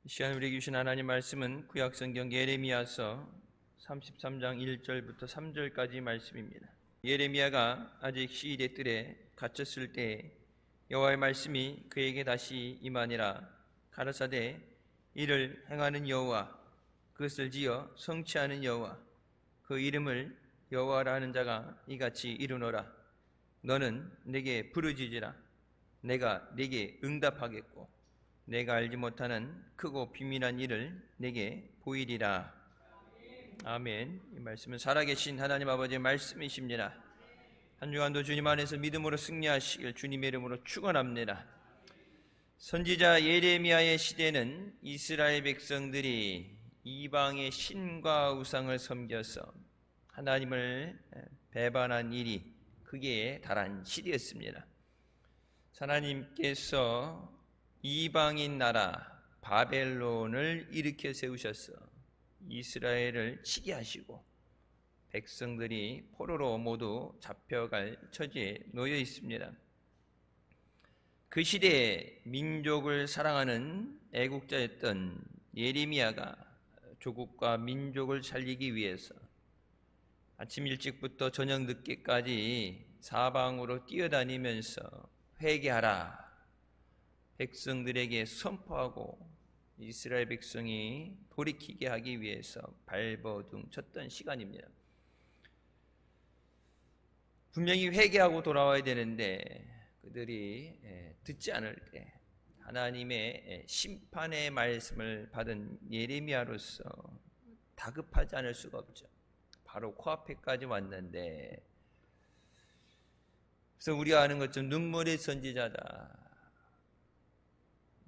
이 시간 우리에게 주신 하나님 말씀은 구약성경 예레미야서 33장 1절부터 3절까지 말씀입니다. 예레미야가 아직 시일의 뜰에 갇혔을 때 여호와의 말씀이 그에게 다시 임하니라. 가라사대 이를 행하는 여호와, 그것을 지어 성취하는 여호와, 그 이름을 여호와라 하는 자가 이같이 이르노라. 너는 내게 부르짖으라. 내가 네게 응답하겠고 내가 알지 못하는 크고 비밀한 일을 내게 보이리라. 아멘. 이 말씀은 살아계신 하나님 아버지의 말씀이십니다. 한 주간도 주님 안에서 믿음으로 승리하시길 주님의 이름으로 축원합니다. 선지자 예레미야의 시대는 이스라엘 백성들이 이방의 신과 우상을 섬겨서 하나님을 배반한 일이 극에 달한 시대였습니다. 하나님께서 이방인 나라 바벨론을 일으켜 세우셔서 이스라엘을 치게 하시고 백성들이 포로로 모두 잡혀갈 처지에 놓여 있습니다. 그 시대에 민족을 사랑하는 애국자였던 예레미야가 조국과 민족을 살리기 위해서 아침 일찍부터 저녁 늦게까지 사방으로 뛰어다니면서 회개하라 백성들에게 선포하고 이스라엘 백성이 돌이키게 하기 위해서 발버둥 쳤던 시간입니다. 분명히 회개하고 돌아와야 되는데 그들이 듣지 않을 때 하나님의 심판의 말씀을 받은 예레미야로서 다급하지 않을 수가 없죠. 바로 코앞에까지 왔는데, 그래서 우리가 아는 것처럼 눈물의 선지자다.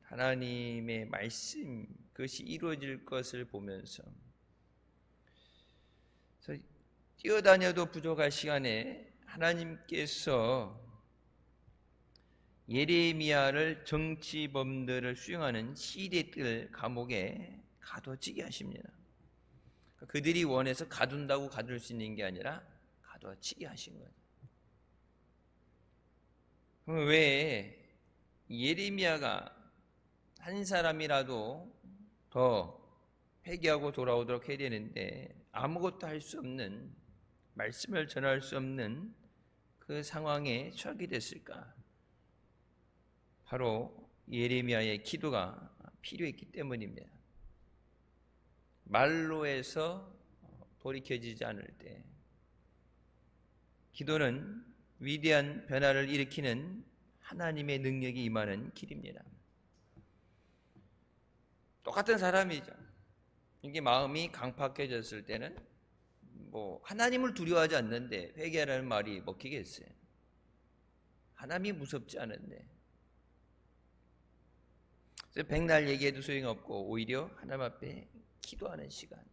하나님의 말씀 그것이 이루어질 것을 보면서 뛰어다녀도 부족할 시간에 하나님께서 예레미야를 정치범들을 수용하는 시리의 뜰 감옥에 가둬지게 하십니다. 그들이 원해서 가둔다고 가둘 수 있는 게 아니라 가둬지게 하신 거예요. 그럼 왜 예레미야가 한 사람이라도 더 회개하고 돌아오도록 해야 되는데 아무것도 할 수 없는, 말씀을 전할 수 없는 그 상황에 처하게 됐을까? 바로 예레미야의 기도가 필요했기 때문입니다. 말로 해서 돌이켜지지 않을 때 기도는 위대한 변화를 일으키는 하나님의 능력이 임하는 길입니다. 똑같은 사람이죠. 이게 마음이 강팍해졌을 때는 하나님을 두려워하지 않는데 회개하라는 말이 먹히겠어요. 하나님이 무섭지 않은데. 그래서 백날 얘기해도 소용없고 오히려 하나님 앞에 기도하는 시간.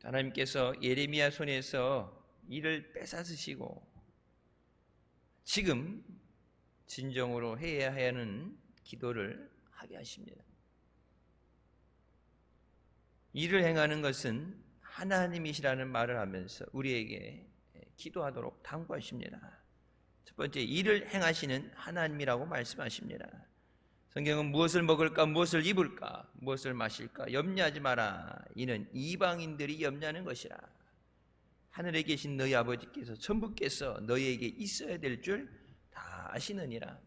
하나님께서 예레미야 손에서 이를 뺏어쓰시고 지금 진정으로 해야 하는 기도를 하게 하십니다. 일을 행하는 것은 하나님이시라는 말을 하면서 우리에게 기도하도록 당부하십니다. 첫 번째, 일을 행하시는 하나님이라고 말씀하십니다. 성경은 무엇을 먹을까, 무엇을 입을까, 무엇을 마실까 염려하지 마라. 이는 이방인들이 염려하는 것이라. 하늘에 계신 너희 아버지께서 천부께서 너희에게 있어야 될 줄 다 아시느니라.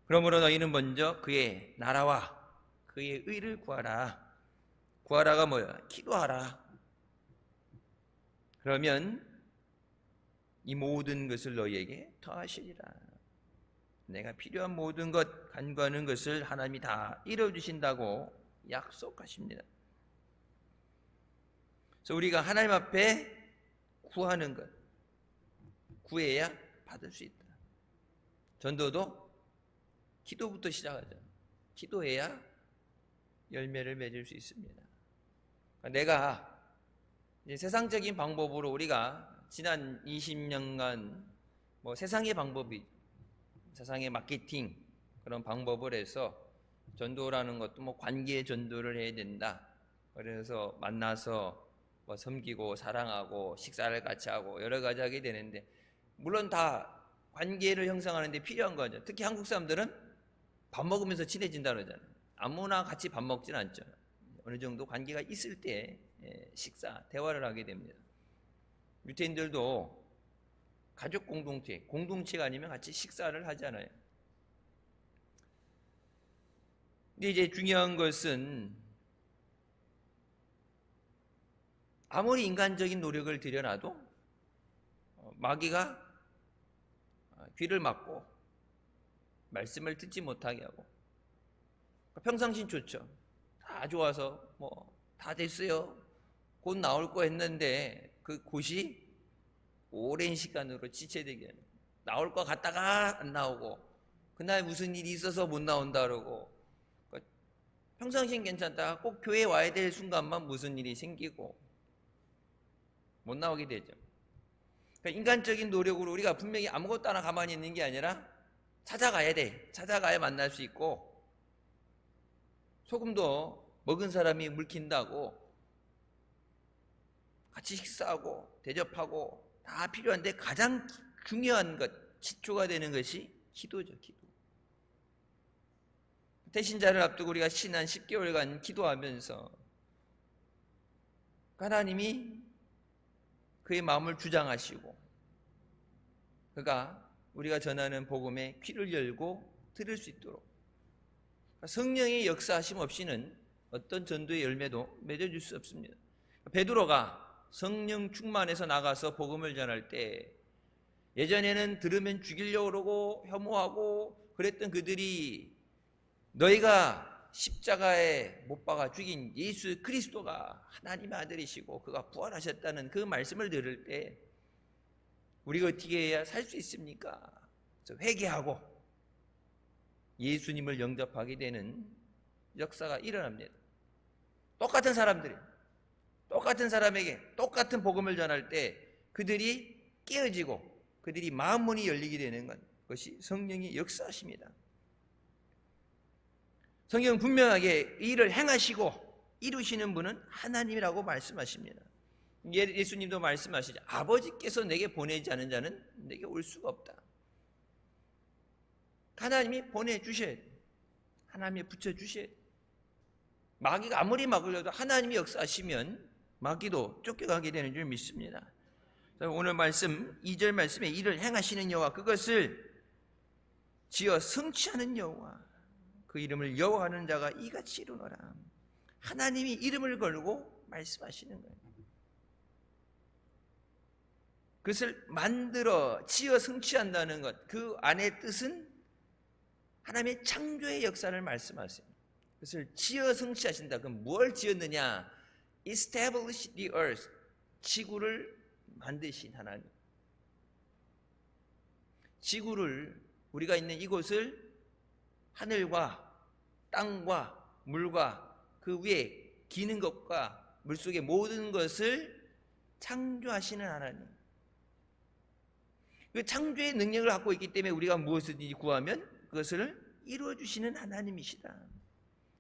그러므로 너희는 먼저 그의 나라와 그의 의를 구하라. 구하라가 뭐야? 기도하라. 그러면 이 모든 것을 너희에게 더하시리라. 내가 필요한 모든 것 간구하는 것을 하나님이 다 이루어주신다고 약속하십니다. 그래서 우리가 하나님 앞에 구하는 것, 구해야 받을 수 있다. 전도도 기도부터 시작하죠. 기도해야 열매를 맺을 수 있습니다. 내가 세상적인 방법으로 우리가 지난 20년간 세상의 방법이, 세상의 마케팅 그런 방법을 해서 전도라는 것도 관계 전도를 해야 된다. 그래서 만나서 섬기고 사랑하고 식사를 같이 하고 여러 가지 하게 되는데, 물론 다 관계를 형성하는 데 필요한 거죠. 특히 한국 사람들은 밥 먹으면서 친해진다 그러잖아요. 아무나 같이 밥 먹지는 않죠. 어느 정도 관계가 있을 때 식사, 대화를 하게 됩니다. 유태인들도 가족 공동체가 아니면 같이 식사를 하잖아요. 근데 이제 중요한 것은 아무리 인간적인 노력을 들여놔도 마귀가 귀를 막고 말씀을 듣지 못하게 하고, 평상신 좋죠. 다 좋아서 뭐 다 됐어요, 곧 나올 거 했는데 그 곧이 오랜 시간으로 지체되게 하는, 나올 거 같다가 안 나오고 그날 무슨 일이 있어서 못 나온다 그러고, 평상시엔 괜찮다가 꼭 교회에 와야 될 순간만 무슨 일이 생기고 못 나오게 되죠. 그러니까 인간적인 노력으로 우리가 분명히 아무것도 하나 가만히 있는 게 아니라 찾아가야 돼. 찾아가야 만날 수 있고, 소금도 먹은 사람이 물킨다고 같이 식사하고 대접하고 다 필요한데 가장 중요한 것, 기초가 되는 것이 기도죠. 기도. 태신자를 앞두고 우리가 신한 10개월간 기도하면서 하나님이 그의 마음을 주장하시고, 그가 우리가 전하는 복음에 귀를 열고 들을 수 있도록, 성령의 역사하심 없이는 어떤 전도의 열매도 맺어줄 수 없습니다. 베드로가 성령 충만해서 나가서 복음을 전할 때, 예전에는 들으면 죽이려고 그러고 혐오하고 그랬던 그들이 너희가 십자가에 못 박아 죽인 예수 그리스도가 하나님의 아들이시고 그가 부활하셨다는 그 말씀을 들을 때 우리가 어떻게 해야 살 수 있습니까? 회개하고 예수님을 영접하게 되는 역사가 일어납니다. 똑같은 사람들이 똑같은 사람에게 똑같은 복음을 전할 때 그들이 깨어지고 그들이 마음문이 열리게 되는 것이 성령의 역사십니다. 성경은 분명하게 이 일을 행하시고 이루시는 분은 하나님이라고 말씀하십니다. 예수님도 말씀하시죠. 아버지께서 내게 보내지 않은 자는 내게 올 수가 없다. 하나님이 보내주셔야 돼요. 하나님이 붙여주셔야 돼요. 마귀가 아무리 막으려도 하나님이 역사하시면 마귀도 쫓겨가게 되는 줄 믿습니다. 오늘 말씀 2절 말씀에 이를 행하시는 여호와, 그것을 지어 성취하는 여호와, 그 이름을 여호와하는 자가 이같이 이루노라. 하나님이 이름을 걸고 말씀하시는 거예요. 그것을 만들어 지어 성취한다는 것, 그 안의 뜻은 하나님의 창조의 역사를 말씀하세요. 그것을 지어 성취하신다. 그럼 뭘 지었느냐? Establish the earth, 지구를 만드신 하나님. 지구를, 우리가 있는 이곳을 하늘과 땅과 물과 그 위에 기는 것과 물속의 모든 것을 창조하시는 하나님. 그 창조의 능력을 갖고 있기 때문에 우리가 무엇이든지 구하면 그것을 이루어주시는 하나님이시다.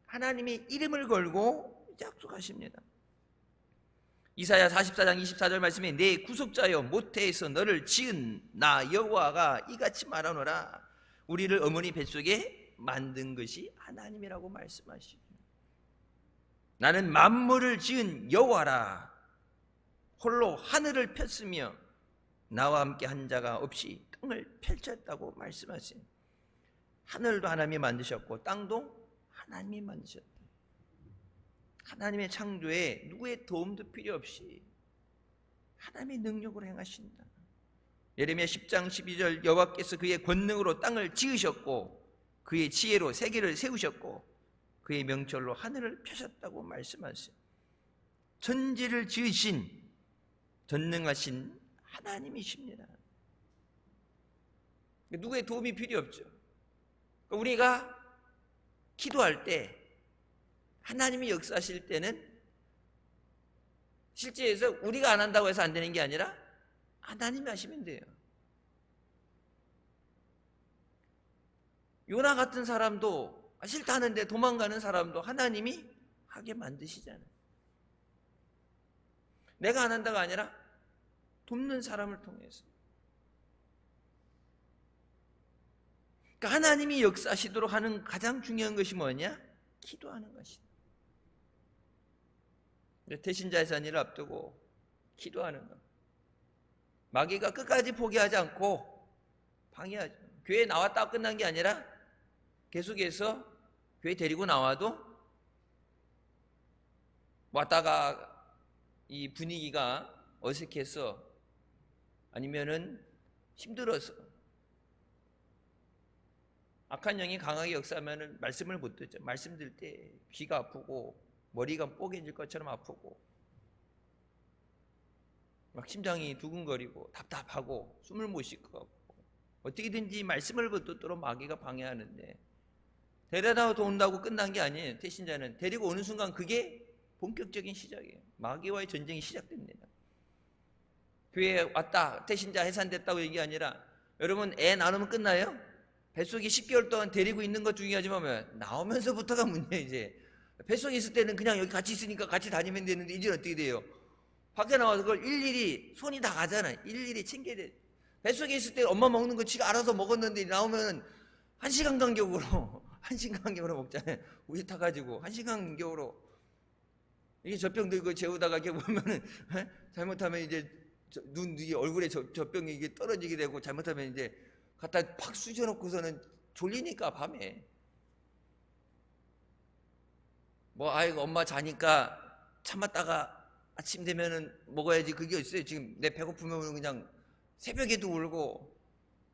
하나님의 이름을 걸고 약속하십니다. 이사야 44장 24절 말씀에 내 구속자여 모태에서 너를 지은 나 여호와가 이같이 말하노라. 우리를 어머니 뱃속에 만든 것이 하나님이라고 말씀하시죠. 나는 만물을 지은 여호와라. 홀로 하늘을 폈으며 나와 함께 한 자가 없이 땅을 펼쳤다고 말씀하세요. 하늘도 하나님이 만드셨고 땅도 하나님이 만드셨다. 하나님의 창조에 누구의 도움도 필요 없이 하나님의 능력으로 행하신다. 예레미야 10장 12절 여호와께서 그의 권능으로 땅을 지으셨고 그의 지혜로 세계를 세우셨고 그의 명철로 하늘을 펴셨다고 말씀하세요. 천지를 지으신 전능하신 하나님이십니다. 누구의 도움이 필요 없죠. 우리가 기도할 때 하나님이 역사하실 때는 실제에서 우리가 안 한다고 해서 안 되는 게 아니라 하나님이 하시면 돼요. 요나 같은 사람도 싫다는데 도망가는 사람도 하나님이 하게 만드시잖아요. 내가 안 한다가 아니라 돕는 사람을 통해서. 그러니까 하나님이 역사하시도록 하는 가장 중요한 것이 뭐냐? 기도하는 것이다. 태신자 해산일을 앞두고 기도하는 것. 마귀가 끝까지 포기하지 않고 방해하죠. 교회에 나왔다 끝난 게 아니라 계속해서 교회 데리고 나와도 왔다가 이 분위기가 어색해서 아니면은 힘들어서 악한 영이 강하게 역사하면은 말씀을 못 듣죠. 말씀 들 때 귀가 아프고 머리가 뽀개질 것처럼 아프고 막 심장이 두근거리고 답답하고 숨을 못 쉴 것 같고 어떻게든지 말씀을 못 듣도록 마귀가 방해하는데 데려다 온다고 끝난 게 아니에요. 태신자는 데리고 오는 순간 그게 본격적인 시작이에요. 마귀와의 전쟁이 시작됩니다. 교회에 왔다 태신자 해산됐다고 얘기 아니라 여러분 애 낳으면 끝나요? 뱃속에 10개월 동안 데리고 있는 것 중요하지만 나오면서부터가 문제예요. 이제 뱃속에 있을 때는 그냥 여기 같이 있으니까 같이 다니면 되는데 이제 어떻게 돼요? 밖에 나와서 그걸 일일이 손이 다 가잖아요. 일일이 챙겨야 돼. 뱃속에 있을 때 엄마 먹는 거 지가 알아서 먹었는데 나오면 1시간 간격으로 1시간 간격으로 먹잖아요. 우유 타가지고 1시간 간격으로 이게 젖병 들고 재우다가 이렇게 보면은 잘못하면 이제 눈 위에 얼굴에 젖병이 이게 떨어지게 되고 잘못하면 이제 갖다 팍 쑤셔놓고서는 졸리니까 밤에 뭐 아이고 엄마 자니까 참았다가 아침 되면은 먹어야지 그게 있어요. 지금 내 배고프면 그냥 새벽에도 울고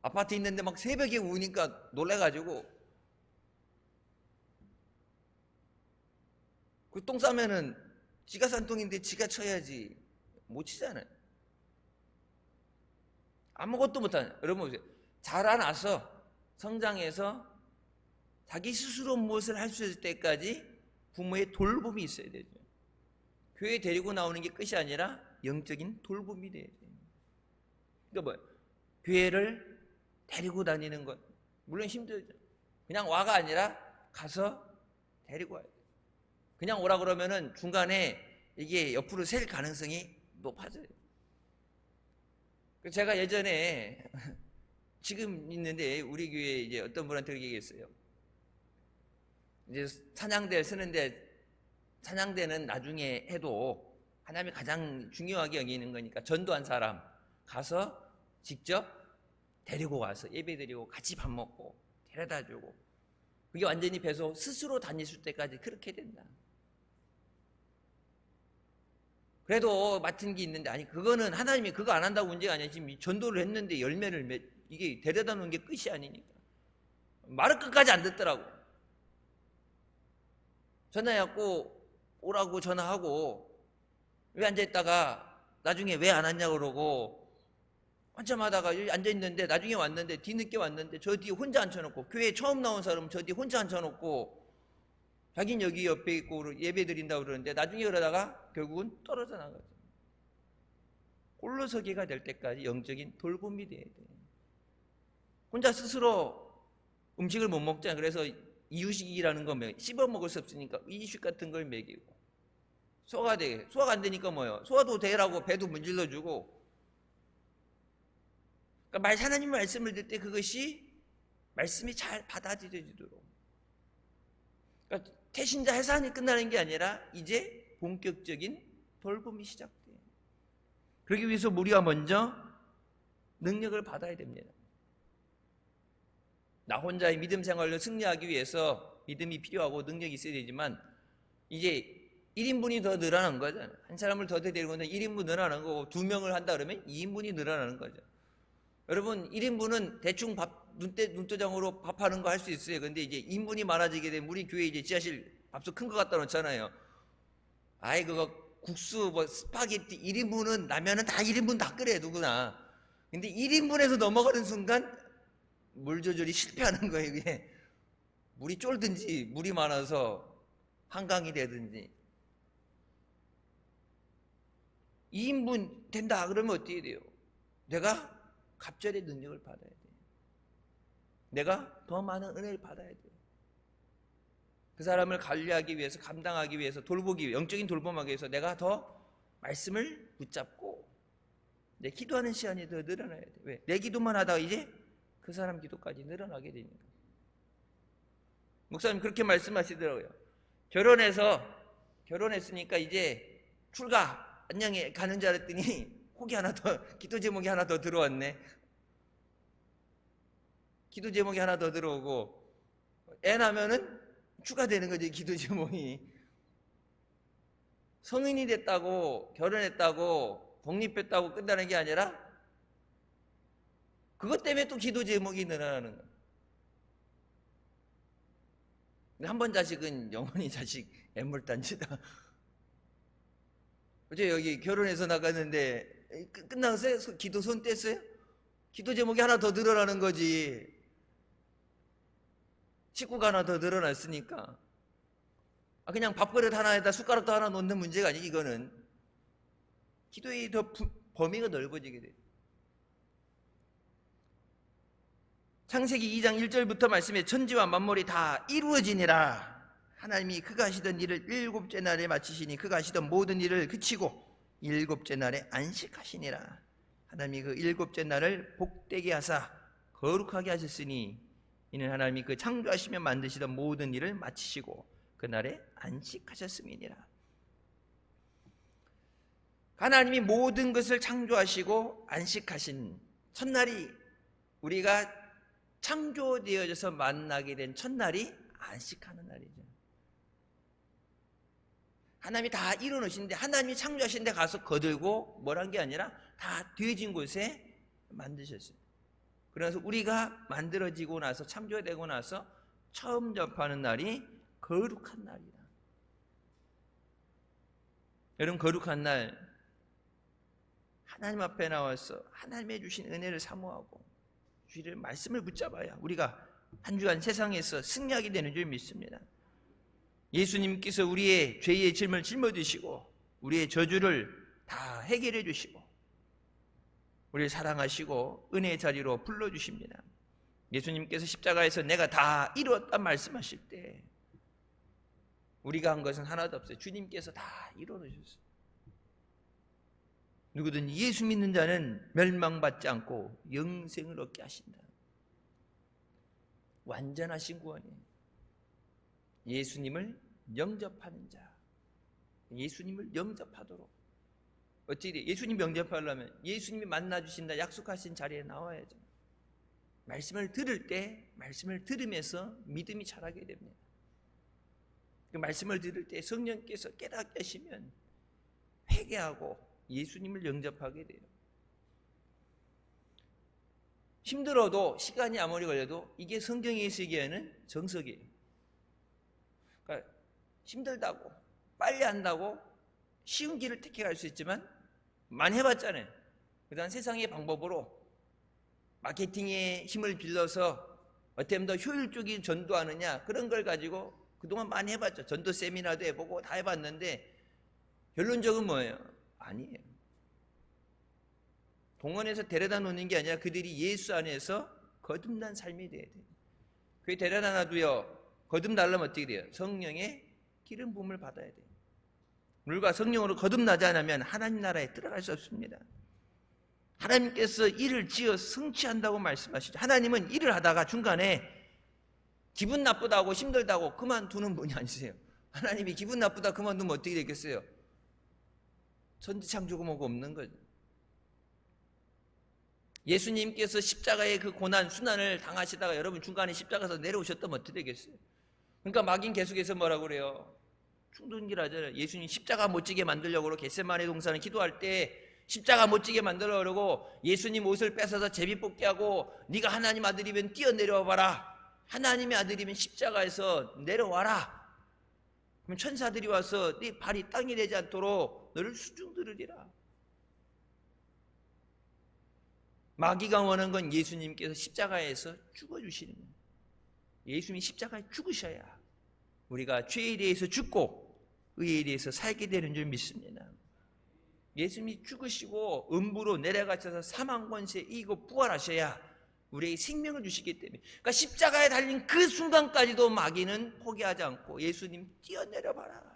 아파트 있는데 막 새벽에 우니까 놀래가지고 그 똥 싸면은 지가 싼 똥인데 지가 쳐야지 못 치잖아요. 아무것도 못하네. 여러분 보세요. 자라나서 성장해서 자기 스스로 무엇을 할 수 있을 때까지 부모의 돌봄이 있어야 되죠. 교회 데리고 나오는 게 끝이 아니라 영적인 돌봄이 돼야 돼요. 그러니까 뭐예요? 교회를 데리고 다니는 것 물론 힘들죠. 그냥 와가 아니라 가서 데리고 와야 돼요. 그냥 오라 그러면은 중간에 이게 옆으로 셀 가능성이 높아져요. 제가 예전에 지금 있는데 우리 교회에 이제 어떤 분한테 그렇게 얘기했어요. 이제 찬양대를 쓰는데 찬양대는 나중에 해도 하나님이 가장 중요하게 여기는 거니까 전도한 사람 가서 직접 데리고 와서 예배 드리고 같이 밥 먹고 데려다 주고 그게 완전히 배서 스스로 다니실 때까지 그렇게 된다. 그래도 맡은 게 있는데 아니 그거는 하나님이 그거 안 한다고 문제가 아니야. 지금 전도를 했는데 열매를 이게 데려다 놓은 게 끝이 아니니까 말을 끝까지 안 듣더라고. 전화해갖고 오라고 전화하고 왜 앉아있다가 나중에 왜 안 왔냐고 그러고 한참 하다가 여기 앉아있는데 나중에 왔는데 뒤늦게 왔는데 저 뒤에 혼자 앉혀놓고 교회에 처음 나온 사람은 저 뒤에 혼자 앉혀놓고 자긴 여기 옆에 있고 예배 드린다고 그러는데 나중에 그러다가 결국은 떨어져 나가죠. 홀로 서기가 될 때까지 영적인 돌봄이 돼야 돼. 혼자 스스로 음식을 못 먹잖아. 그래서 이유식이라는 거 씹어 먹을 수 없으니까 이유식 같은 걸 먹이고 소화가 돼. 소화가 안 되니까 뭐예요? 소화도 되라고 배도 문질러 주고. 그러니까 하나님 말씀을 듣을 때 그것이 말씀이 잘 받아들여지도록. 그러니까 태신자 해산이 끝나는 게 아니라 이제 본격적인 돌봄이 시작돼요. 그러기 위해서 우리가 먼저 능력을 받아야 됩니다. 나 혼자의 믿음 생활로 승리하기 위해서 믿음이 필요하고 능력이 있어야 되지만 이제 1인분이 더 늘어난 거잖아요. 한 사람을 더 데리고 오면 1인분 늘어나는 거고 2명을 한다 그러면 2인분이 늘어나는 거죠. 여러분 1인분은 대충 눈도장으로 밥하는 거 할 수 있어요. 근데 이제 인분이 많아지게 되면 우리 교회 이제 지하실 밥솥 큰 거 갖다 놓잖아요. 아이 그거 국수 뭐 스파게티 1인분은 라면은 다 1인분 다 끓여요 누구나. 근데 1인분에서 넘어가는 순간 물 조절이 실패하는 거예요. 이게 물이 쫄든지 물이 많아서 한강이 되든지 2인분 된다 그러면 어떻게 돼요? 내가 갑절의 능력을 받아야 돼요. 내가 더 많은 은혜를 받아야 돼요. 그 사람을 관리하기 위해서 감당하기 위해서 돌보기 위해 영적인 돌봄하기 위해서 내가 더 말씀을 붙잡고 내 기도하는 시간이 더 늘어나야 돼. 왜? 내 기도만 하다가 이제 그 사람 기도까지 늘어나게 되니까. 목사님 그렇게 말씀하시더라고요. 결혼했으니까 이제 출가 안녕히 가는 줄 알았더니 혹이 하나 더, 기도 제목이 하나 더 들어왔네. 기도 제목이 하나 더 들어오고, 애 낳으면은 추가되는 거지. 기도 제목이 성인이 됐다고, 결혼했다고, 독립했다고 끝나는 게 아니라 그것 때문에 또 기도 제목이 늘어나는 거야. 한 번 자식은 영원히 자식 애물단지다. 어제 여기 결혼해서 나갔는데 끝났어요? 기도 손 뗐어요? 기도 제목이 하나 더 늘어나는 거지. 식구가 하나 더 늘어났으니까. 그냥 밥그릇 하나에다 숟가락도 하나 놓는 문제가 아니지. 이거는 기도의 더 범위가 넓어지게 돼요. 창세기 2장 1절부터 말씀에 천지와 만물이 다 이루어지니라. 하나님이 그가 하시던 일을 일곱째 날에 마치시니 그가 하시던 모든 일을 그치고 일곱째 날에 안식하시니라. 하나님이 그 일곱째 날을 복되게 하사 거룩하게 하셨으니 이는 하나님이 그 창조하시며 만드시던 모든 일을 마치시고 그날에 안식하셨음이니라. 하나님이 모든 것을 창조하시고 안식하신 첫날이, 우리가 창조되어져서 만나게 된 첫날이 안식하는 날이죠. 하나님이 다 이루어놓으신데, 하나님이 창조하신 데 가서 거들고 뭐란 게 아니라 다 되어진 곳에 만드셨어요. 그래서 우리가 만들어지고 나서, 창조되고 나서 처음 접하는 날이 거룩한 날이다. 여러분, 거룩한 날 하나님 앞에 나와서 하나님의 주신 은혜를 사모하고 주의 말씀을 붙잡아야 우리가 한 주간 세상에서 승리하게 되는 줄 믿습니다. 예수님께서 우리의 죄의 짐을 짊어지시고 우리의 저주를 다 해결해 주시고 우리를 사랑하시고 은혜의 자리로 불러주십니다. 예수님께서 십자가에서 내가 다 이루었다 말씀하실 때 우리가 한 것은 하나도 없어요. 주님께서 다 이루어주셨어요. 누구든 예수 믿는 자는 멸망받지 않고 영생을 얻게 하신다. 완전하신 구원이에요. 예수님을 영접하는 자, 예수님을 영접하도록. 어떻게 돼? 예수님 영접하려면 예수님이 만나주신다 약속하신 자리에 나와야죠. 말씀을 들을 때 말씀을 들으면서 믿음이 자라게 됩니다. 그 말씀을 들을 때 성령께서 깨닫게 하시면 회개하고 예수님을 영접하게 돼요. 힘들어도, 시간이 아무리 걸려도 이게 성경에 쓰기에는 정석이에요. 그러니까 힘들다고 빨리 한다고 쉬운 길을 택해갈 수 있지만 많이 해봤잖아요. 그다음 세상의 방법으로 마케팅의 힘을 빌려서 어떻게 하면 더 효율적인 전도하느냐, 그런 걸 가지고 그동안 많이 해봤죠. 전도 세미나도 해보고 다 해봤는데 결론적은 뭐예요? 아니에요. 동원해서 데려다 놓는 게 아니라 그들이 예수 안에서 거듭난 삶이 돼야 돼요. 그게 데려다 놔도요, 거듭나려면 어떻게 돼요? 성령의 기름 부음을 받아야 돼요. 물과 성령으로 거듭나지 않으면 하나님 나라에 들어갈 수 없습니다. 하나님께서 일을 지어 성취한다고 말씀하시죠. 하나님은 일을 하다가 중간에 기분 나쁘다고 힘들다고 그만두는 분이 아니세요. 하나님이 기분 나쁘다 그만두면 어떻게 되겠어요? 천지창조가 뭐가 없는 거죠. 예수님께서 십자가의 그 고난, 순환을 당하시다가 여러분 중간에 십자가에서 내려오셨다면 어떻게 되겠어요? 그러니까 마귀는 계속해서 뭐라고 그래요? 충동질 하잖아요. 예수님 십자가 못 지게 만들려고 겟세마네 동산을 기도할 때 십자가 못 지게 만들어 그러고 예수님 옷을 뺏어서 제비 뽑게 하고 네가 하나님 아들이면 뛰어내려와 봐라. 하나님의 아들이면 십자가에서 내려와라. 그럼 천사들이 와서 네 발이 땅에 되지 않도록 너를 수중들으리라. 마귀가 원하는 건 예수님께서 십자가에서 죽어주시는 거예요. 예수님이 십자가에 죽으셔야 우리가 죄에 대해서 죽고 의에 대해서 살게 되는 줄 믿습니다. 예수님이 죽으시고 음부로 내려가셔서 사망 권세 이기고 부활하셔야 우리에게 생명을 주시기 때문에, 그러니까 십자가에 달린 그 순간까지도 마귀는 포기하지 않고 예수님 뛰어내려봐라.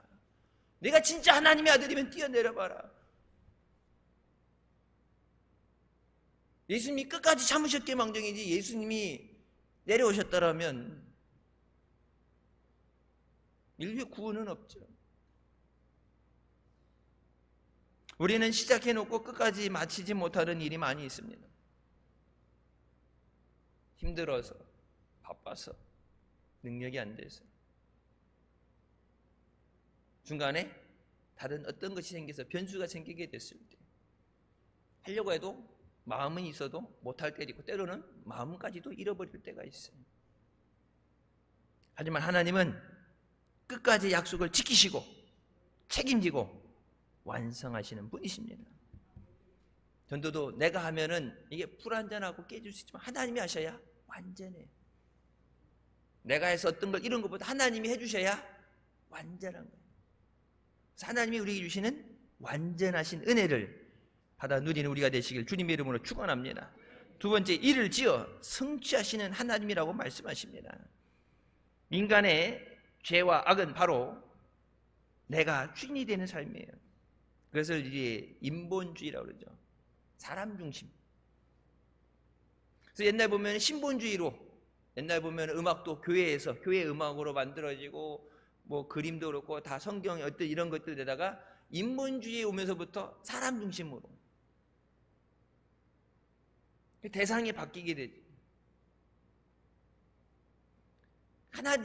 내가 진짜 하나님의 아들이면 뛰어내려봐라. 예수님이 끝까지 참으셨기에 망정이지 예수님이 내려오셨더라면 인류의 구원은 없죠. 우리는 시작해놓고 끝까지 마치지 못하는 일이 많이 있습니다. 힘들어서, 바빠서, 능력이 안 돼서, 중간에 다른 어떤 것이 생겨서 변수가 생기게 됐을 때 하려고 해도 마음은 있어도 못할 때도 있고, 때로는 마음까지도 잃어버릴 때가 있어요. 하지만 하나님은 끝까지 약속을 지키시고 책임지고 완성하시는 분이십니다. 전도도 내가 하면은 이게 불완전하고 깨질 수 있지만 하나님이 하셔야 완전해요. 내가 해서 어떤 걸 이런 것보다 하나님이 해주셔야 완전한 거예요. 그래서 하나님이 우리에게 주시는 완전하신 은혜를 받아 누리는 우리가 되시길 주님의 이름으로 축원합니다. 두 번째, 이를 지어 성취하시는 하나님이라고 말씀하십니다. 인간의 죄와 악은 바로 내가 주인이 되는 삶이에요. 그것을 이제 인본주의라고 그러죠. 사람 중심. 그래서 옛날 보면 신본주의로, 옛날 보면 음악도 교회에서 교회 음악으로 만들어지고 뭐 그림도 그렇고 다 성경 어떤 이런 것들에다가 인본주의에 오면서부터 사람 중심으로 대상이 바뀌게 되죠.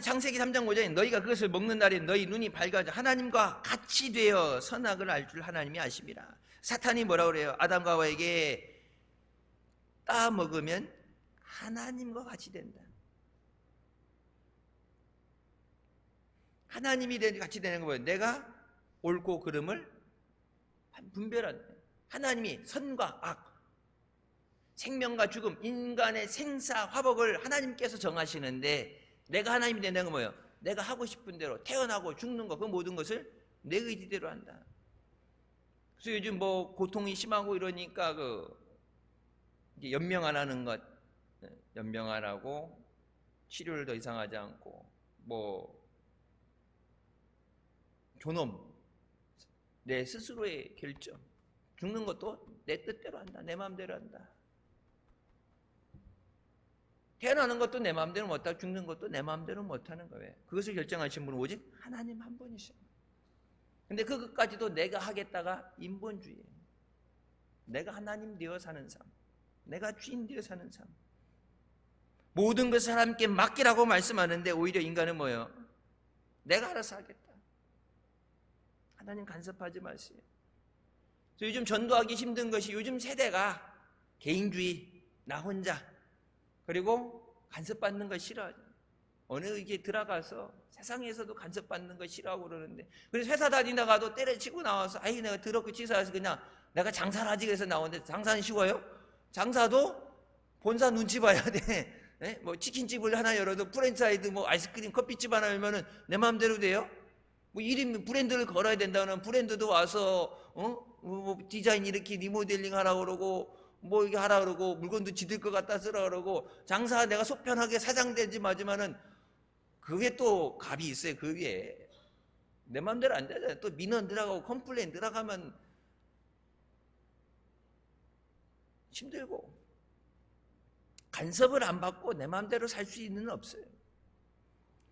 창세기 3장 5절에 너희가 그것을 먹는 날에 너희 눈이 밝아져 하나님과 같이 되어 선악을 알 줄 하나님이 아십니다. 사탄이 뭐라 그래요? 아담과 하와에게 따 먹으면 하나님과 같이 된다. 하나님이 같이 되는 거 뭐예요? 내가 옳고 그름을 분별한다. 하나님이 선과 악, 생명과 죽음, 인간의 생사 화복을 하나님께서 정하시는데 내가 하나님이 된다는 건 뭐예요? 내가 하고 싶은 대로 태어나고 죽는 거, 그 모든 것을 내 의지대로 한다. 그래서 요즘 뭐 고통이 심하고 이러니까 연명 안 하는 것, 연명 안 하고 치료를 더 이상 하지 않고 뭐 존엄, 내 스스로의 결정, 죽는 것도 내 뜻대로 한다, 내 마음대로 한다. 태어나는 것도 내 마음대로 못하고 죽는 것도 내 마음대로 못하는 거예요. 그것을 결정하신 분은 오직 하나님 한 분이셔요. 근데 그것까지도 내가 하겠다가 인본주의예요. 내가 하나님 되어 사는 삶, 내가 주인 되어 사는 삶, 모든 것을 하나님께 맡기라고 말씀하는데 오히려 인간은 뭐예요? 내가 알아서 하겠다. 하나님 간섭하지 마세요. 요즘 전도하기 힘든 것이 요즘 세대가 개인주의, 나 혼자, 그리고 간섭받는 거 싫어하죠. 어느 이게 들어가서 세상에서도 간섭받는 거 싫어하고 그러는데, 그래서 회사 다니다가도 때려치고 나와서 아이 내가 더럽고 치사해서 그냥 내가 장사를 하지 그래서 나오는데 장사는 쉬워요? 장사도 본사 눈치 봐야 돼. 네? 뭐 치킨집을 하나 열어도 프랜차이즈 뭐 아이스크림 커피집 하나 열면은 내 마음대로 돼요? 뭐 이름 브랜드를 걸어야 된다면 브랜드도 와서 뭐 디자인 이렇게 리모델링 하라고 그러고 뭐 이게 하라 그러고 물건도 지들 것 갖다 쓰라 그러고 장사 내가 속편하게 사장 되지 마지만은 그게 또 값이 있어요. 그 위에 내 마음대로 안 되잖아요. 또 민원 들어가고 컴플레인 들어가면 힘들고 간섭을 안 받고 내 마음대로 살 수 있는 없어요.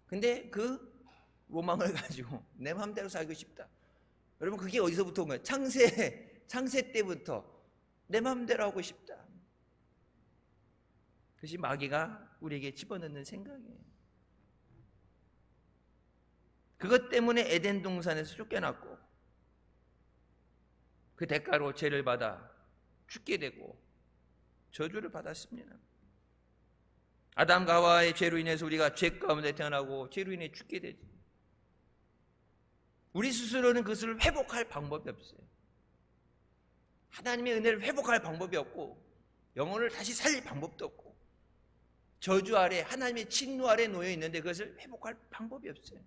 근데 그 로망을 가지고 내 마음대로 살고 싶다. 여러분 그게 어디서부터 온 거예요? 창세 때부터 내 마음대로 하고 싶다. 그것이 마귀가 우리에게 집어넣는 생각이에요. 그것 때문에 에덴 동산에서 쫓겨났고 그 대가로 죄를 받아 죽게 되고 저주를 받았습니다. 아담과 하와의 죄로 인해서 우리가 죄 가운데 태어나고 죄로 인해 죽게 되죠. 우리 스스로는 그것을 회복할 방법이 없어요. 하나님의 은혜를 회복할 방법이 없고 영혼을 다시 살릴 방법도 없고 저주 아래 하나님의 진노 아래 놓여 있는데 그것을 회복할 방법이 없어요.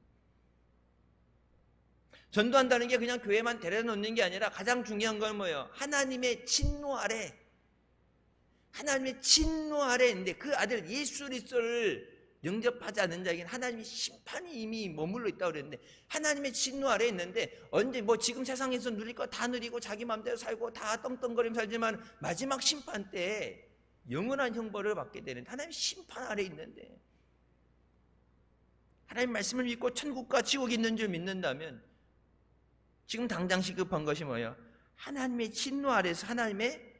전도한다는 게 그냥 교회만 데려다 놓는 게 아니라 가장 중요한 건 뭐예요? 하나님의 진노 아래, 하나님의 진노 아래 있는데 그 아들 예수 그리스도를 영접하지 않는 자에게는 하나님의 심판이 이미 머물러 있다고 그랬는데 하나님의 진노 아래 있는데 언제 뭐 지금 세상에서 누릴 거 다 누리고 자기 마음대로 살고 다 떵떵거리며 살지만 마지막 심판 때 영원한 형벌을 받게 되는 하나님의 심판 아래 있는데 하나님 말씀을 믿고 천국과 지옥이 있는 줄 믿는다면 지금 당장 시급한 것이 뭐예요? 하나님의 진노 아래서 하나님의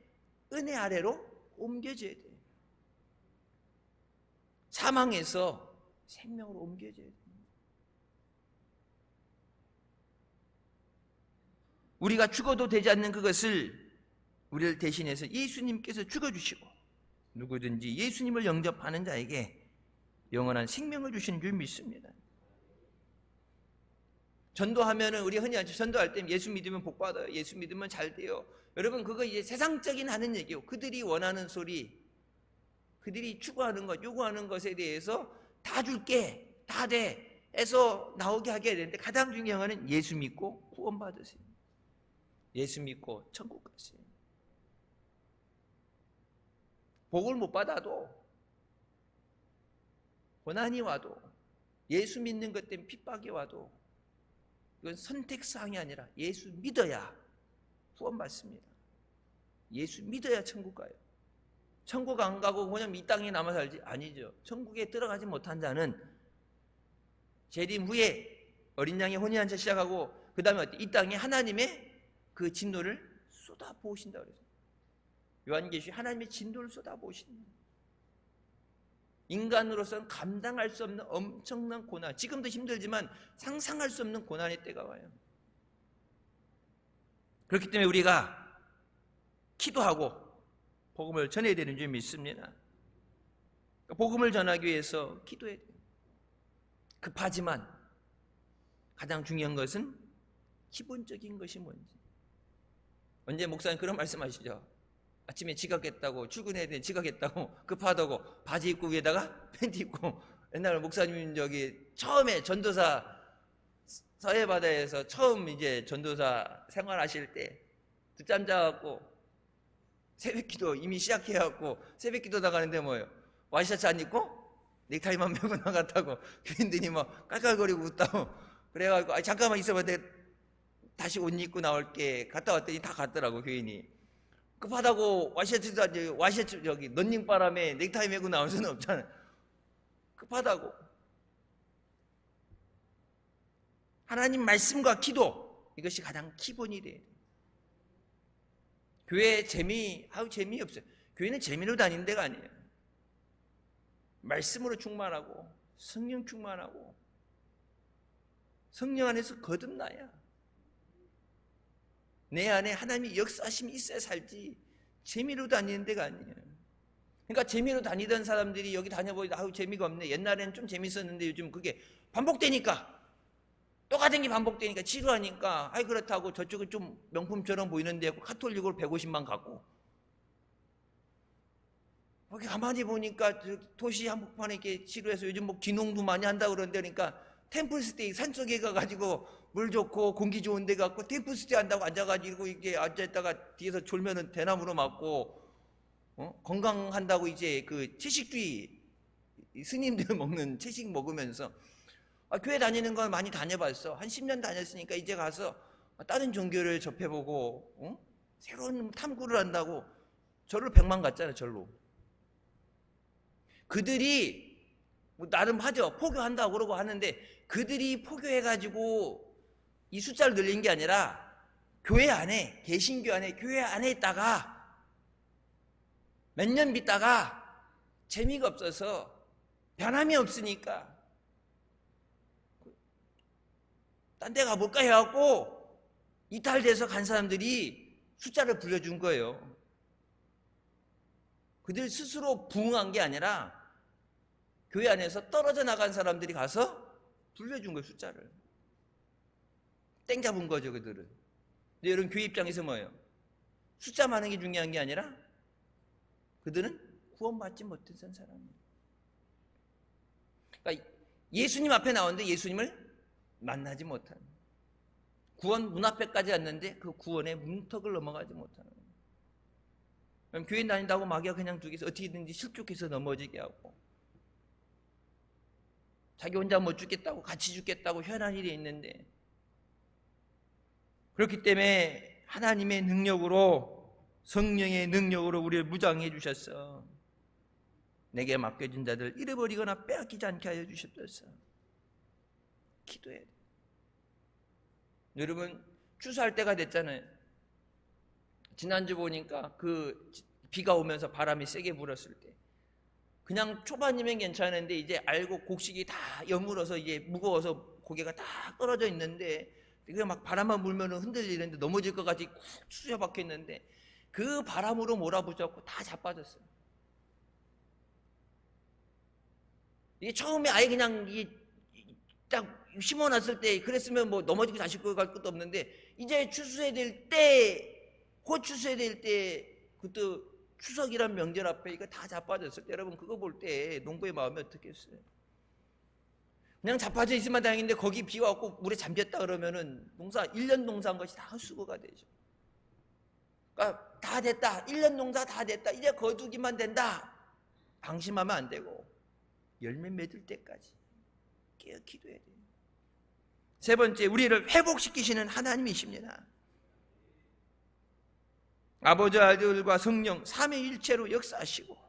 은혜 아래로 옮겨져야 돼요. 사망에서 생명으로 옮겨져야 돼요. 우리가 죽어도 되지 않는 그것을 우리를 대신해서 예수님께서 죽어주시고 누구든지 예수님을 영접하는 자에게 영원한 생명을 주시는 줄 믿습니다. 전도하면은 우리 흔히 전도할 때 예수 믿으면 복 받아요. 예수 믿으면 잘 돼요. 여러분 그거 이제 세상적인 하는 얘기예요. 그들이 원하는 소리, 그들이 추구하는 것, 요구하는 것에 대해서 다 줄게, 다 돼 해서 나오게 하게 되는데 가장 중요한 거는 예수 믿고 구원 받으세요. 예수 믿고 천국 가세요. 복을 못 받아도 고난이 와도 예수 믿는 것 때문에 핍박이 와도 이건 선택사항이 아니라 예수 믿어야 구원받습니다. 예수 믿어야 천국 가요. 천국 안 가고 그냥 이 땅에 남아 살지? 아니죠. 천국에 들어가지 못한 자는 재림 후에 어린 양의 혼인잔치 시작하고 그 다음에 이 땅에 하나님의 그 진노를 쏟아부으신다고 그래요. 요한계시에 하나님의 진노를 쏟아부으신다. 인간으로서는 감당할 수 없는 엄청난 고난, 지금도 힘들지만 상상할 수 없는 고난의 때가 와요. 그렇기 때문에 우리가 기도하고 복음을 전해야 되는 줄 믿습니다. 복음을 전하기 위해서 기도해야 돼요. 급하지만 가장 중요한 것은 기본적인 것이 뭔지. 언제 목사님 그런 말씀하시죠? 아침에 지각했다고, 출근해야 되는데 지각했다고, 급하다고 바지 입고 위에다가 팬티 입고. 옛날 목사님 처음에 전도사 서해바다에서 처음 이제 전도사 생활하실 때 늦잠 자갖고 새벽기도 이미 시작해갖고 새벽기도 나가는데 뭐예요? 와이셔츠 안 입고 넥타이만 메고 나갔다고 교인들이 막 깔깔거리고 웃다고 그래가지고 잠깐만 있어봐 내가 다시 옷 입고 나올게. 갔다 왔더니 다 갔더라고 교인이. 급하다고 와이셔츠 런닝바람에 넥타이 메고 나올 수는 없잖아요. 급하다고. 하나님 말씀과 기도, 이것이 가장 기본이 돼요. 교회 재미없어요. 교회는 재미로 다니는 데가 아니에요. 말씀으로 충만하고 성령 충만하고 성령 안에서 거듭나야 내 안에 하나님의 역사심이 있어야 살지 재미로 다니는 데가 아니에요. 그러니까 재미로 다니던 사람들이 여기 다녀보니까 재미가 없네. 옛날에는 좀 재밌었는데 요즘 그게 반복되니까, 똑같은 게 반복되니까 지루하니까 그렇다고 저쪽은 좀 명품처럼 보이는데 카톨릭으로 150만 갖고 거기 가만히 보니까 도시 한복판에 이렇게 지루해서 요즘 뭐 기농도 많이 한다고 그러는데 그러니까 템플스테이 산속에 가가지고 물 좋고 공기 좋은 데 가고 템플스테이 한다고 앉아가지고 이게 앉아있다가 뒤에서 졸면은 대나무로 맞고 건강한다고 이제 그 채식주의 스님들 먹는 채식 먹으면서 교회 다니는 건 많이 다녀봤어. 한 10년 다녔으니까 이제 가서 다른 종교를 접해보고 새로운 탐구를 한다고 절로 100만 갔잖아. 절로. 그들이 뭐 나름 하죠. 포교한다고 그러고 하는데 그들이 포교해가지고 이 숫자를 늘린 게 아니라 교회 안에, 개신교 안에, 교회 안에 있다가 몇 년 믿다가 재미가 없어서 변함이 없으니까 딴 데 가볼까 해갖고 이탈돼서 간 사람들이 숫자를 불려준 거예요. 그들 스스로 부응한 게 아니라 교회 안에서 떨어져 나간 사람들이 가서 불려준 거예요. 숫자를 땡 잡은 거죠. 그들은. 근데 여러분 교회 입장에서 뭐예요? 숫자 많은 게 중요한 게 아니라 그들은 구원받지 못했던 사람이에요. 그러니까 예수님 앞에 나오는데 예수님을 만나지 못하는, 구원 문 앞에까지 왔는데 그 구원의 문턱을 넘어가지 못하는. 그럼 교회 다닌다고 마귀가 그냥 두기서 어떻게든지 실족해서 넘어지게 하고 자기 혼자 못 죽겠다고 같이 죽겠다고 현안이 돼 있는데, 그렇기 때문에 하나님의 능력으로, 성령의 능력으로 우리를 무장해 주셨어. 내게 맡겨진 자들 잃어버리거나 빼앗기지 않게 하여 주셨어. 기도해야 돼요. 여러분 추수할 때가 됐잖아요. 지난주 보니까 그 비가 오면서 바람이 세게 불었을 때 그냥 초반이면 괜찮은데 이제 알고 곡식이 다 여물어서 이제 무거워서 고개가 다 떨어져 있는데 그게 막 바람만 불면 흔들리는데 넘어질 것 같이 쿡 추져 박혀 있는데 그 바람으로 몰아붙였고 다 자빠졌어요. 이게 처음에 아예 그냥 딱 심어놨을 때 그랬으면 뭐 넘어지고 다시 갈 것도 없는데 이제 추수해야 될 때, 곧 추수해야 될 때 그때 추석이란 명절 앞에 이거 다 자빠졌을 때 여러분 그거 볼 때 농부의 마음이 어떻겠어요? 그냥 자빠져 있으면 다행인데 거기 비가 왔고 물에 잠겼다 그러면은 농사 1년 농사한 것이 다 헛수고가 되죠. 그러니까 다 됐다. 1년 농사 다 됐다. 이제 거두기만 된다. 방심하면 안 되고 열매 맺을 때까지 깨어 기도해야 돼요. 세 번째, 우리를 회복시키시는 하나님이십니다. 아버지, 아들과 성령 삼위일체로 역사하시고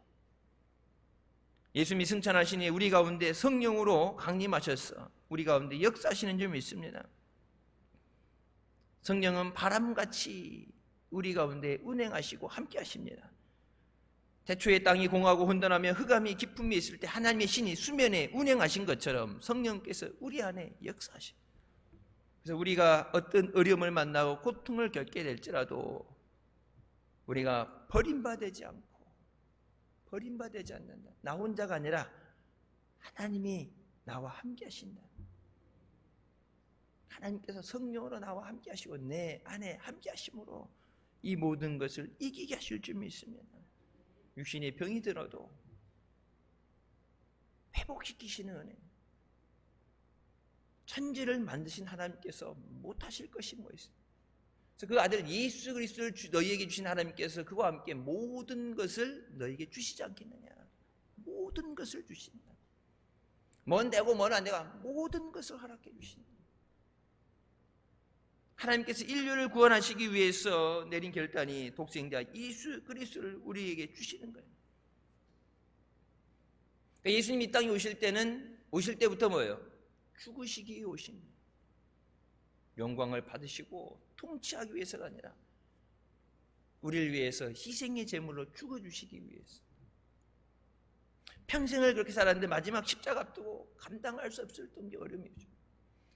예수님이 승천하시니 우리 가운데 성령으로 강림하셔서 우리 가운데 역사하시는 줄 믿습니다. 성령은 바람같이 우리 가운데 운행하시고 함께 하십니다. 태초에 땅이 공하고 혼돈하며 흑암이 깊음이 있을 때 하나님의 신이 수면에 운행하신 것처럼 성령께서 우리 안에 역사하십니다. 그래서 우리가 어떤 어려움을 만나고 고통을 겪게 될지라도 우리가 버림받지 않고 버림받지 않는다. 나 혼자가 아니라 하나님이 나와 함께 하신다. 하나님께서 성령으로 나와 함께 하시고 내 안에 함께 하심으로 이 모든 것을 이기게 하실 줄 믿습니다. 육신의 병이 들어도 회복시키시는 은혜. 천지를 만드신 하나님께서 못하실 것이 뭐 있어요? 그래서 그 아들 예수 그리스도를 너희에게 주신 하나님께서 그와 함께 모든 것을 너희에게 주시지 않겠느냐. 모든 것을 주신다. 뭔 되고 뭔 안 되고 모든 것을 허락해 주신다. 하나님께서 인류를 구원하시기 위해서 내린 결단이 독생자 예수 그리스도를 우리에게 주시는 거예요. 그러니까 예수님이 이 땅에 오실 때부터 뭐예요? 죽으시기 위해 오신 거예요. 영광을 받으시고 통치하기 위해서가 아니라 우리를 위해서 희생의 제물로 죽어주시기 위해서 평생을 그렇게 살았는데 마지막 십자가 앞두고 감당할 수 없을 정도의 어려움이죠.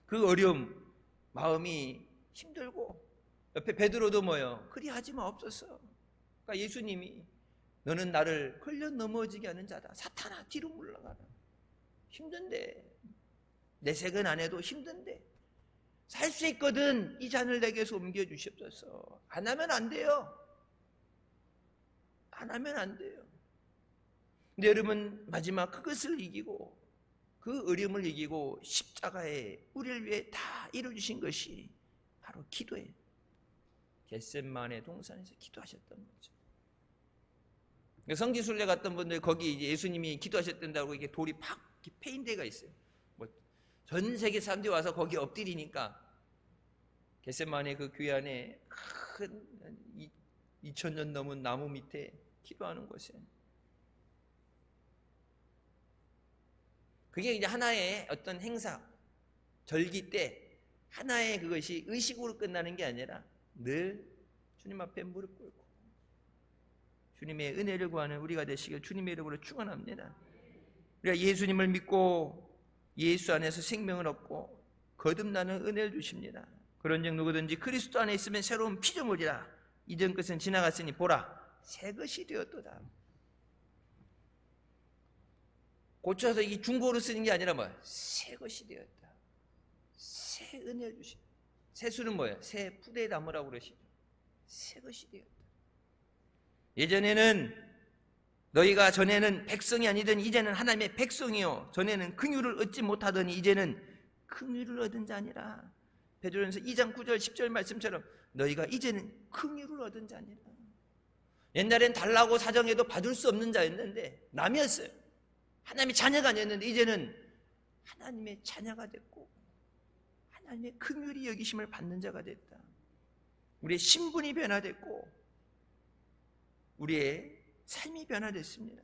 그 어려움 마음이 힘들고 옆에 베드로도 뭐예요? 그리 하지 마옵소서. 그러니까 예수님이 너는 나를 걸려 넘어지게 하는 자다. 사탄아 뒤로 물러가라. 힘든데 내색은 안 해도 힘든데 살 수 있거든 이 잔을 내게서 옮겨주시옵소서. 안 하면 안 돼요. 안 하면 안 돼요. 근데 여러분 마지막 그것을 이기고 그 어려움을 이기고 십자가에 우리를 위해 다 이루어주신 것이 바로 기도예요. 겟셋마네 동산에서 기도하셨던 거죠. 성지순례 갔던 분들 거기 이제 예수님이 기도하셨던다고 이게 돌이 팍 패인 데가 있어요. 뭐 전 세계 사람들이 와서 거기 엎드리니까 겟셋마네 그 교회 안에 큰 2000년 넘은 나무 밑에 기도하는 곳이에요. 그게 이제 하나의 어떤 행사, 절기 때 하나의 그것이 의식으로 끝나는 게 아니라 늘 주님 앞에 무릎 꿇고 주님의 은혜를 구하는 우리가 되시길 주님의 이름으로 축원합니다. 우리가 예수님을 믿고 예수 안에서 생명을 얻고 거듭나는 은혜를 주십니다. 그런즉 누구든지 그리스도 안에 있으면 새로운 피조물이라. 이전 것은 지나갔으니 보라 새 것이 되었도다. 고쳐서 이 중고로 쓰는 게 아니라 뭐야? 새 것이 되었다. 새 은혜를 주십니다. 새수는 뭐예요? 새 푸대에 담으라고 그러시죠. 새 것이 되었다. 예전에는 너희가 전에는 백성이 아니더니 이제는 하나님의 백성이요 전에는 긍휼을 얻지 못하더니 이제는 긍휼을 얻은 자니라. 베드로전서 2장 9절 10절 말씀처럼 너희가 이제는 긍휼을 얻은 자니라. 옛날엔 달라고 사정해도 받을 수 없는 자였는데 남이었어요. 하나님의 자녀가 아니었는데 이제는 하나님의 자녀가 됐고 하나님의 긍휼이 여기심을 받는 자가 됐다. 우리의 신분이 변화됐고 우리의 삶이 변화됐습니다.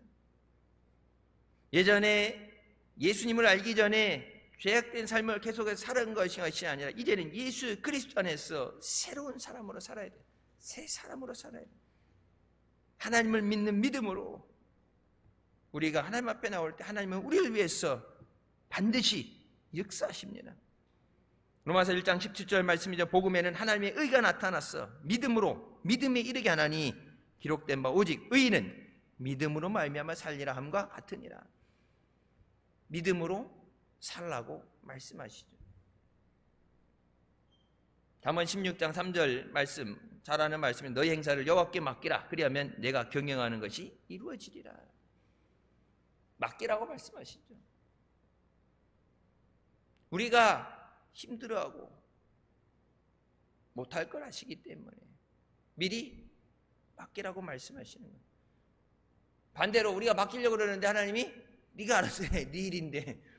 예전에 예수님을 알기 전에 죄악된 삶을 계속해서 사는 것이 아니라 이제는 예수 그리스도 안에서 새로운 사람으로 살아야 돼. 새 사람으로 살아야 돼. 하나님을 믿는 믿음으로 우리가 하나님 앞에 나올 때 하나님은 우리를 위해서 반드시 역사하십니다. 로마서 1장 17절 말씀이죠. 복음에는 하나님의 의가 나타났어. 믿음으로 믿음에 이르게 하나니 기록된 바 오직 의인은 믿음으로 말미암아 살리라 함과 같으니라. 믿음으로 살라고 말씀하시죠. 잠언 16장 3절 말씀, 잘 아는 말씀이 너희 행사를 여호와께 맡기라. 그리하면 내가 경영하는 것이 이루어지리라. 맡기라고 말씀하시죠. 우리가 힘들어하고 못할 걸 아시기 때문에 미리 맡기라고 말씀하시는 거예요. 반대로 우리가 맡기려고 그러는데 하나님이 네가 알아서 해. 네 일인데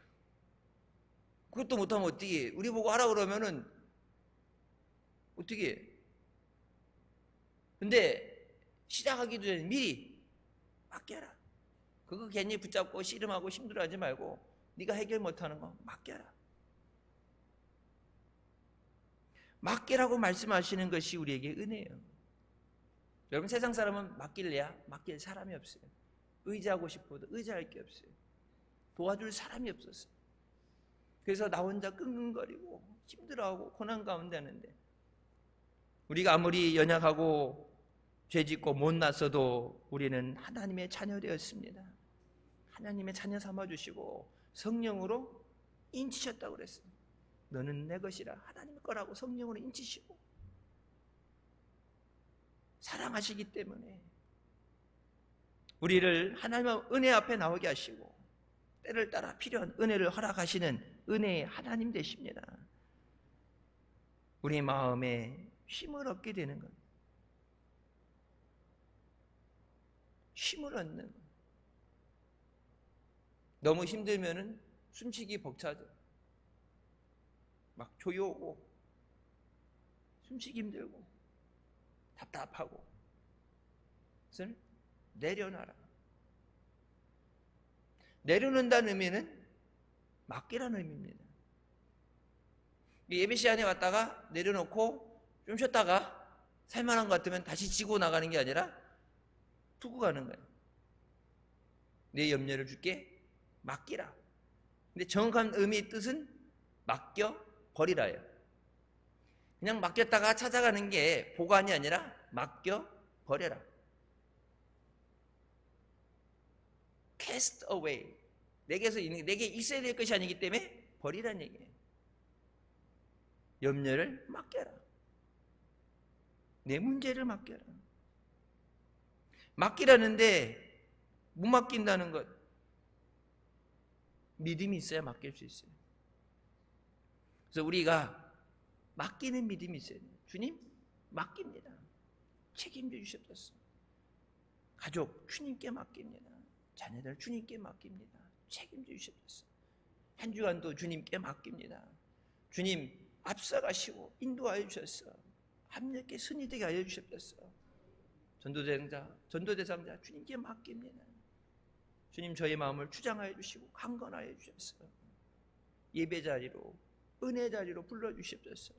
그것도 못하면 어떻게 해? 우리 보고 하라 그러면은 어떻게 해? 근데 시작하기도 전에 미리 맡겨라. 그거 괜히 붙잡고 씨름하고 힘들어하지 말고 네가 해결 못하는 거 맡겨라. 맡기라고 말씀하시는 것이 우리에게 은혜예요. 여러분, 세상 사람은 맡길래야 맡길 사람이 없어요. 의지하고 싶어도 의지할 게 없어요. 도와줄 사람이 없었어요. 그래서 나 혼자 끙끙거리고 힘들어하고 고난 가운데 하는데, 우리가 아무리 연약하고 죄짓고 못났어도 우리는 하나님의 자녀 되었습니다. 하나님의 자녀 삼아주시고 성령으로 인치셨다고 그랬어요. 너는 내 것이라, 하나님 거라고 성령으로 인치시고 사랑하시기 때문에 우리를 하나님의 은혜 앞에 나오게 하시고 때를 따라 필요한 은혜를 허락하시는 은혜의 하나님 되십니다. 우리 마음에 힘을 얻게 되는 것, 힘을 얻는 것. 너무 힘들면은 숨쉬기 벅차죠. 막 조여오고 숨쉬기 힘들고 답답하고, 그래서 내려놔라. 내려놓는다는 의미는 맡기라는 의미입니다. 예배 시간에 왔다가 내려놓고 좀 쉬었다가 살만한 것 같으면 다시 지고 나가는 게 아니라 두고 가는 거예요. 내 염려를 줄게 맡기라. 근데 정확한 의미의 뜻은 맡겨 버리라예요. 그냥 맡겼다가 찾아가는 게 보관이 아니라 맡겨 버려라. cast away. 내게 있어야 될 것이 아니기 때문에 버리라는 얘기예요. 염려를 맡겨라. 내 문제를 맡겨라. 맡기라는데 못 맡긴다는 것, 믿음이 있어야 맡길 수 있어요. 그래서 우리가 맡기는 믿음이 있어요. 주님, 맡깁니다. 책임져 주셨어. 가족 주님께 맡깁니다. 자녀들 주님께 맡깁니다. 책임져 주셨어. 한 주간도 주님께 맡깁니다. 주님 앞서가시고 인도하여 주셨어. 함께 선이 되게 하여 주셨어. 전도대상자 주님께 맡깁니다. 주님 저희 마음을 주장하여 주시고 강건하여 주셨어. 예배 자리로, 은혜 자리로 불러주셨어.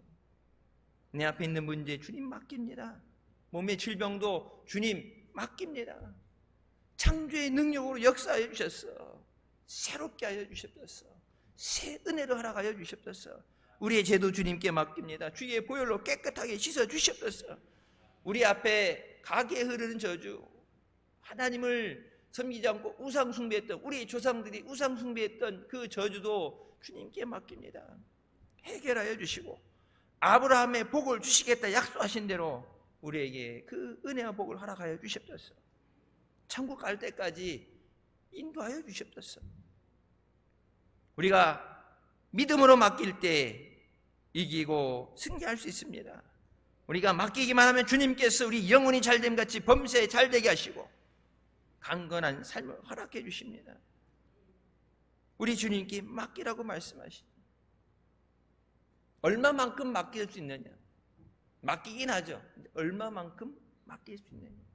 내 앞에 있는 문제 주님 맡깁니다. 몸의 질병도 주님 맡깁니다. 창조의 능력으로 역사하여 주셨어. 새롭게 하여 주셨어. 새 은혜로 허락하여 주셨어. 우리의 죄도 주님께 맡깁니다. 주의 보혈로 깨끗하게 씻어 주셨어. 우리 앞에 가게 흐르는 저주, 하나님을 섬기지 않고 우상 숭배했던 우리 조상들이 우상 숭배했던 그 저주도 주님께 맡깁니다. 해결하여 주시고 아브라함의 복을 주시겠다 약속하신 대로 우리에게 그 은혜와 복을 허락하여 주셨어. 천국 갈 때까지 인도하여 주셨어. 우리가 믿음으로 맡길 때 이기고 승리할 수 있습니다. 우리가 맡기기만 하면 주님께서 우리 영혼이 잘됨 같이 범사에 잘되게 하시고 강건한 삶을 허락해 주십니다. 우리 주님께 맡기라고 말씀하시죠. 얼마만큼 맡길 수 있느냐? 맡기긴 하죠. 얼마만큼 맡길 수 있느냐?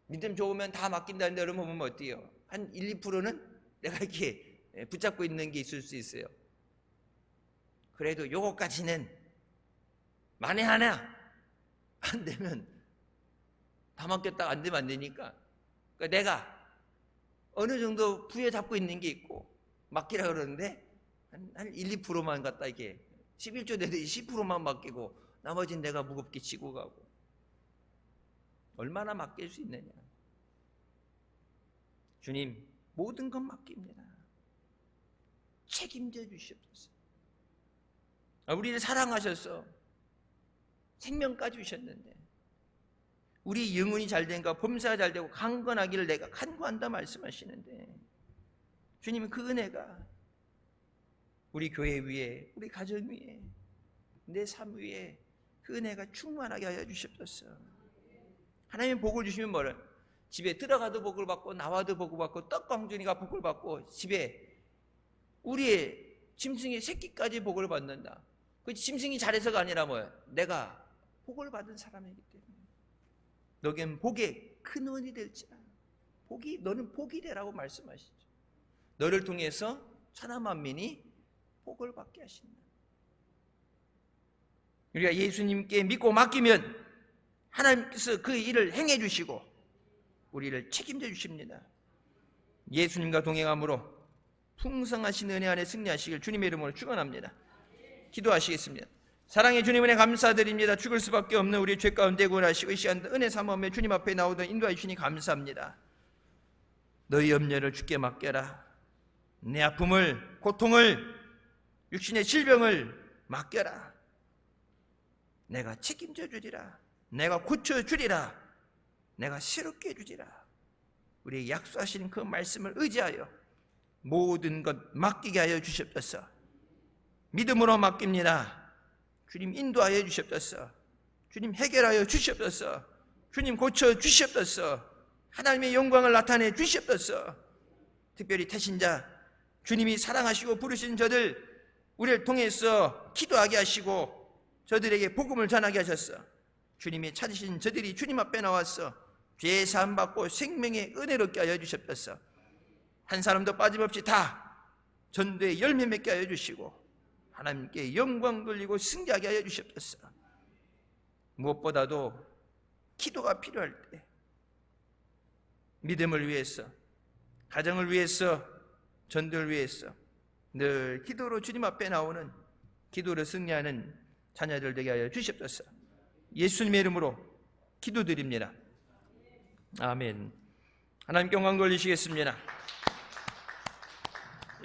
믿음 좋으면 다 맡긴다는데 여러분 보면 어때요? 한 1, 2%는 내가 이렇게 붙잡고 있는 게 있을 수 있어요. 그래도 요거까지는 만에 하나 안 되면 다 맡겼다가 안 되면 안 되니까, 그러니까 내가 어느 정도 부여잡고 있는 게 있고 맡기라 그러는데 한 1, 2%만 갖다 이게 11조 내더니 10%만 맡기고 나머지는 내가 무겁게 지고 가고, 얼마나 맡길 수 있느냐. 주님, 모든 것 맡깁니다. 책임져 주시옵소서. 우리를 사랑하셔서 생명까지 주셨는데 우리 영혼이 잘된가 범사가 잘되고 강건하기를 내가 간구한다 말씀하시는데, 주님은 그 은혜가 우리 교회 위에, 우리 가정 위에, 내 삶 위에 그 은혜가 충만하게 하여 주시옵소서. 하나님의 복을 주시면 뭐를, 집에 들어가도 복을 받고 나와도 복을 받고 떡광준이가 복을 받고 집에 우리의 짐승의 새끼까지 복을 받는다. 그 짐승이 잘해서가 아니라 뭐예요? 내가 복을 받은 사람이기 때문에 너겐 복의 큰 원이 될지라. 너는 복이 되라고 말씀하시죠. 너를 통해서 천하 만민이 복을 받게 하신다. 우리가 예수님께 믿고 맡기면 하나님께서 그 일을 행해 주시고 우리를 책임져 주십니다. 예수님과 동행함으로 풍성하신 은혜 안에 승리하시길 주님의 이름으로 축원합니다. 기도하시겠습니다. 사랑의 주님, 은혜 감사드립니다. 죽을 수밖에 없는 우리 죄 가운데 구원하시고 이 시간 은혜 삼으며 주님 앞에 나오던 인도해 주시니 감사합니다. 너희 염려를 주께 맡겨라. 내 아픔을, 고통을, 육신의 질병을 맡겨라. 내가 책임져 주리라. 내가 고쳐 주리라. 내가 새롭게 해주리라. 우리에게 약속하신 그 말씀을 의지하여 모든 것 맡기게 하여 주시옵소서. 믿음으로 맡깁니다. 주님 인도하여 주시옵소서. 주님 해결하여 주시옵소서. 주님 고쳐 주시옵소서. 하나님의 영광을 나타내 주시옵소서. 특별히 태신자, 주님이 사랑하시고 부르신 저들 우리를 통해서 기도하게 하시고 저들에게 복음을 전하게 하셨어. 주님이 찾으신 저들이 주님 앞에 나와서 죄 사함 받고 생명의 은혜롭게 하여 주시옵소서. 한 사람도 빠짐없이 다 전도의 열매 맺게 하여 주시고 하나님께 영광 돌리고 승리하게 하여 주시옵소서. 무엇보다도 기도가 필요할 때 믿음을 위해서, 가정을 위해서, 전도를 위해서 늘 기도로 주님 앞에 나오는, 기도로 승리하는 자녀들 되게 하여 주시옵소서. 예수님의 이름으로 기도드립니다. 아멘. 하나님께 영광 돌리시겠습니다.